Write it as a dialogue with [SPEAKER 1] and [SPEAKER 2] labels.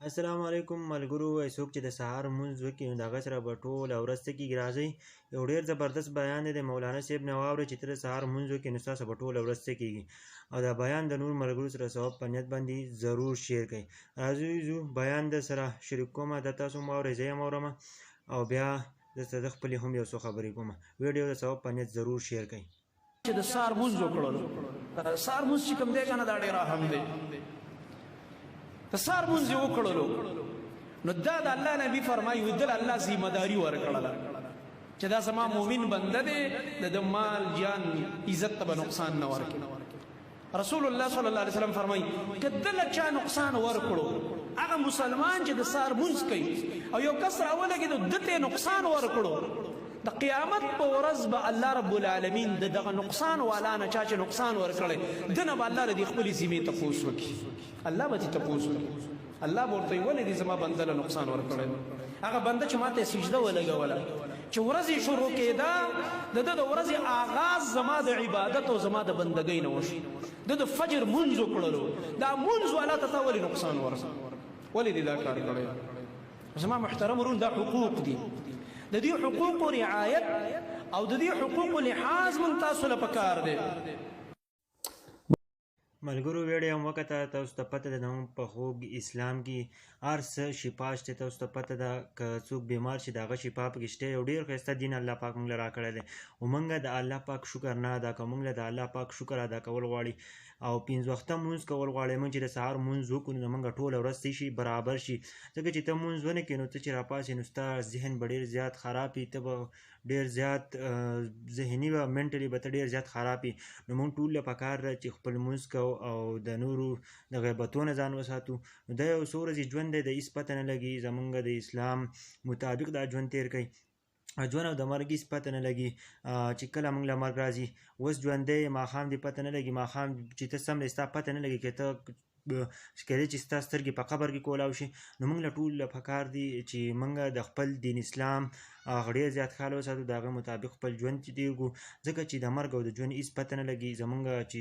[SPEAKER 1] السلام علیکم ملګرو څوک چې د سهار لمونځ وکړي نو د هغه سره به ټوله ورځ څه کېږي راځئ یو ډېر زبردست بیان دی د مولانا صاحب نه واورئ چې ته د سهار لمونځ وکړې نو ستاسو به ټوله ورځ څه کېږي او دا بیان د نور ملګرو سره ثواب په نیت باندې ضرور شیر کړئ راځئ ځو بیان د سره شریک کومه دا تاسو هم واورئ زه یې هم اورم او بیا درته د خپلې هم یو څو خبرې کوم ویډیو د ثواب په نیت ضرور شیر کړئ
[SPEAKER 2] چې د سهار لمونځ وکړلو سهار لمونځ چې کوم دی که نه دا ډېر اهم دی د سهار لمونځ یې وکړلو نو دا د الله نبی فرمایي دل الله ذمه داري ورکړله چې دا زما مؤمن بنده دی د مال جان عزت ته به نقصان نه ورکړي رسول الله صلی الله علیه وسلم فرمایي که دله چا نقصان ورکړو هغه مسلمان چې د سهار لمونځ کوي او یو کس راولګېدو ده ته نقصان ورکړو د قیامت په ورځ به الله رب العالمین د دغه نقصان والا نه چا چې نقصان ورکړی دنه به الله له دې خپلې ذمې تپوس وکړي الله به دې تپوس وکړي الله به ورته وایي ولې دې زما بنده له نقصان ورکړی هغه بنده چې ما ته سجده ولګوله چې ورځ یې شروع کېده د ده د ورځې آغاز زما د عبادت او زما د بندګۍ نه وشو ده د فجر مونځ وکړلو دا مونځ والا ته تا ولې نقصان ورکړ ولې دې دا کار کړی زما محترم ورون دا حقوق دي د دې حقوق رعایت او د دې حقوق لحاظ من تاسو له پکار دی
[SPEAKER 1] ملګرو ویډیو هم وکته تاسو ته پته ده هم په خوږ اسلام کې هر څه شفا شته تاسو ته پته ده که څوک بیمار شي د هغه شفا پکې شته یو ډېر ښایسته دین الله پاک موږ له راکړی دی او موږ د الله پاک شکر نه ادا کوو موږ له د الله پاک شکر ادا کول غواړي او پنځه وخته مونځ کول غواړي موږ چې د سهار مونځ وکړو نو موږ ټوله ورځ څه شي برابر شي ځکه چې ته مونځ ونه کړې نو ته چې راپاسې نو ستا ذهن به ډېر زیات خراب وي ته به ډېر زیات ذهني به منټلي به ته ډېر زیات خراب وي نو موږ ټول له پکار ده چې خپل لمونځ کوو او د نورو د غیبتونه ځان وساتو نو دا یو څو ورځې ژوند دی د هېڅ پته نه لګي زمونږ د اسلام مطابق دا ژوند تېر کوئ ژوند او د مرګ هېڅ پته نه لګي چې کله موږ له مرګ راځي اوس ژوندی ماښام دې پته نه لګي ماښام چې ته سم دی ستا پته نه لګي که ته کېدای چې ستا سترګې په قبر کې کولاو شي نو موږ له ټولو له پکار دي چې موږ د خپل دین اسلام هغه ډېر زیات خیال وساتو د هغه مطابق خپل ژوند تېر کړو ځکه چې د مرګ او د ژوند هېڅ پته نه لګي زموږ چې